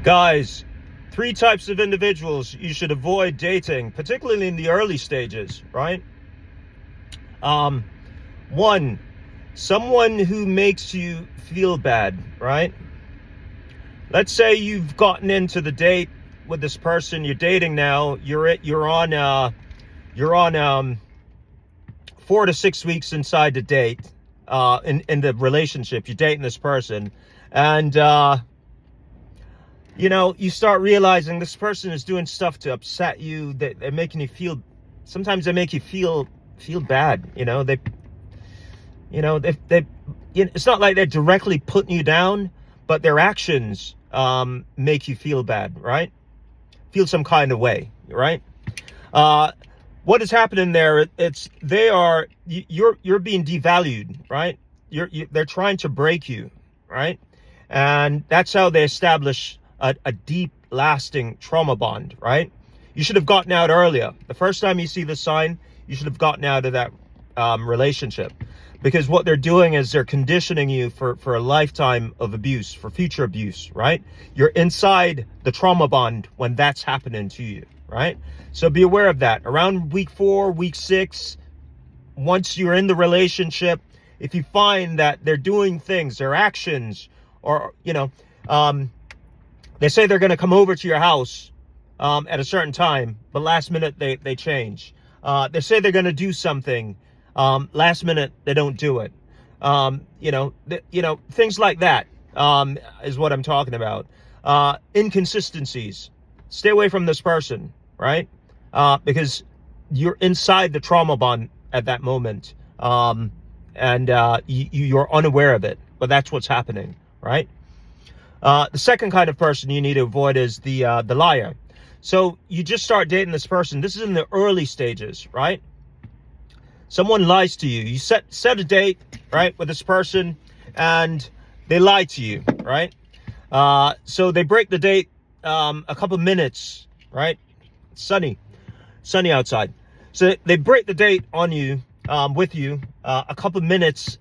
Guys, three types of individuals you should avoid dating, particularly in the early stages, right? One, someone who makes you feel bad, right? Let's say you've gotten into the date with this person you're dating now. You're on 4 to 6 weeks inside the date, in the relationship. You're dating this person, and you start realizing this person is doing stuff to upset you. They're making you feel. Sometimes they make you feel bad. It's not like they're directly putting you down, but their actions make you feel bad, right? Feel some kind of way, right? What is happening there? You're being devalued, right? They're trying to break you, right? And that's how they establish a deep, lasting trauma bond, right? You should have gotten out earlier. The first time you see the sign, you should have gotten out of that relationship, because what they're doing is they're conditioning you for a lifetime of abuse, for future abuse, right? You're inside the trauma bond when that's happening to you, right? So be aware of that. Around week 4, week 6, once you're in the relationship, if you find that they're doing things, their actions, or, they say they're going to come over to your house at a certain time, but last minute they change. They say they're going to do something. Last minute they don't do it. Things like that is what I'm talking about. Inconsistencies. Stay away from this person, right? Because you're inside the trauma bond at that moment, and you're unaware of it, but that's what's happening, right? The second kind of person you need to avoid is the liar. So you just start dating this person. This is in the early stages, right? Someone lies to you. You set a date, right, with this person, and they lie to you, right? So they break the date a couple minutes, right? It's sunny outside. So they break the date on you, with you, a couple minutes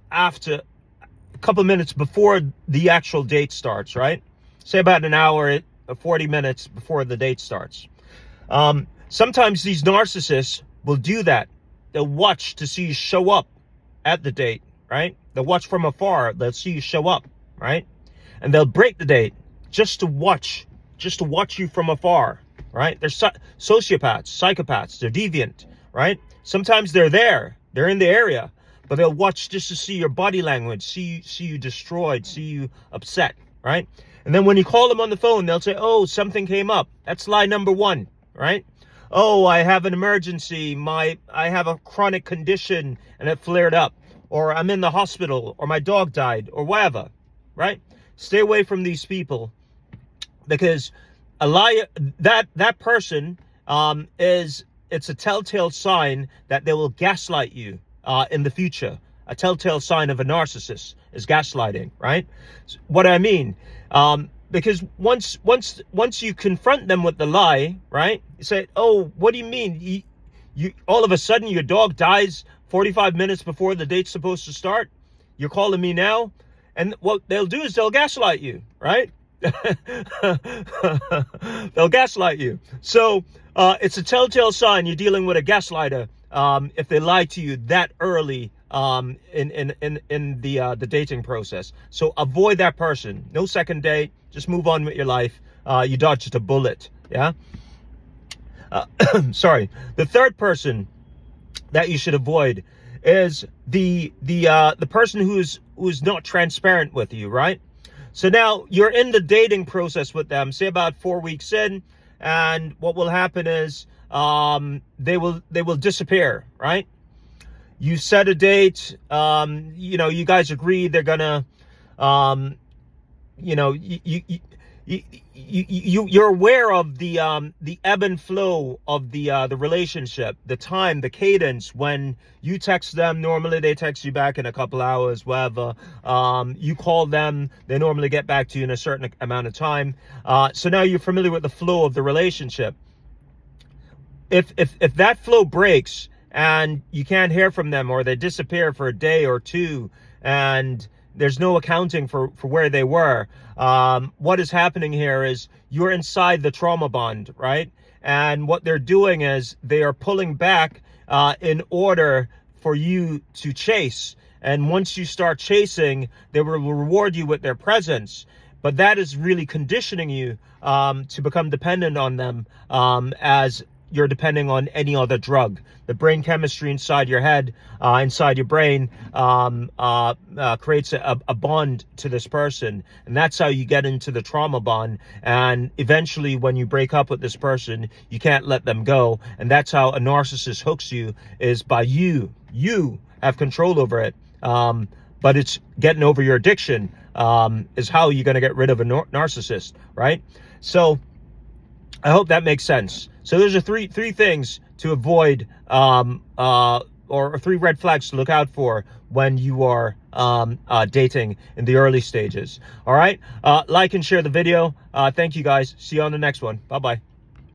before the actual date starts, right? Say about an hour, 40 minutes before the date starts. Sometimes these narcissists will do that. They'll watch to see you show up at the date, right? They'll watch from afar. They'll see you show up, right? And they'll break the date just to watch you from afar, right? They're sociopaths, psychopaths. They're deviant, right? Sometimes they're in the area, but they'll watch just to see your body language, see you destroyed, see you upset, right? And then when you call them on the phone, they'll say, "Oh, something came up." That's lie number 1, right? "Oh, I have an emergency. I have a chronic condition and it flared up, or I'm in the hospital, or my dog died, or whatever," right? Stay away from these people, because a liar, that person it's a telltale sign that they will gaslight you in the future. A telltale sign of a narcissist is gaslighting, right? What I mean, because once you confront them with the lie, right? You say, "Oh, what do you mean? You all of a sudden your dog dies 45 minutes before the date's supposed to start? You're calling me now?" And what they'll do is they'll gaslight you, right? They'll gaslight you. So it's a telltale sign you're dealing with a gaslighter if they lie to you that early in the dating process. So avoid that person. No second date. Just move on with your life. You dodged a bullet. Yeah. Sorry. The third person that you should avoid is the person who's not transparent with you, right? So now you're in the dating process with them, say about 4 weeks in, and what will happen is they will disappear, right? You set a date, you guys agree they're gonna, you're aware of the ebb and flow of the relationship, the time, the cadence. When you text them, normally they text you back in a couple hours, whatever. You call them, they normally get back to you in a certain amount of time. So now you're familiar with the flow of the relationship. If that flow breaks and you can't hear from them, or they disappear for a day or two, and there's no accounting for where they were. What is happening here is you're inside the trauma bond, right? And what they're doing is they are pulling back in order for you to chase. And once you start chasing, they will reward you with their presence. But that is really conditioning you to become dependent on them as you're depending on any other drug. The brain chemistry inside your head, inside your brain, creates a bond to this person. And that's how you get into the trauma bond. And eventually, when you break up with this person, you can't let them go. And that's how a narcissist hooks you, is by you have control over it. But it's getting over your addiction is how you're going to get rid of a narcissist, right? So I hope that makes sense. So those are three things to avoid, or 3 red flags to look out for when you are dating in the early stages. All right, like and share the video. Thank you guys. See you on the next one. Bye bye.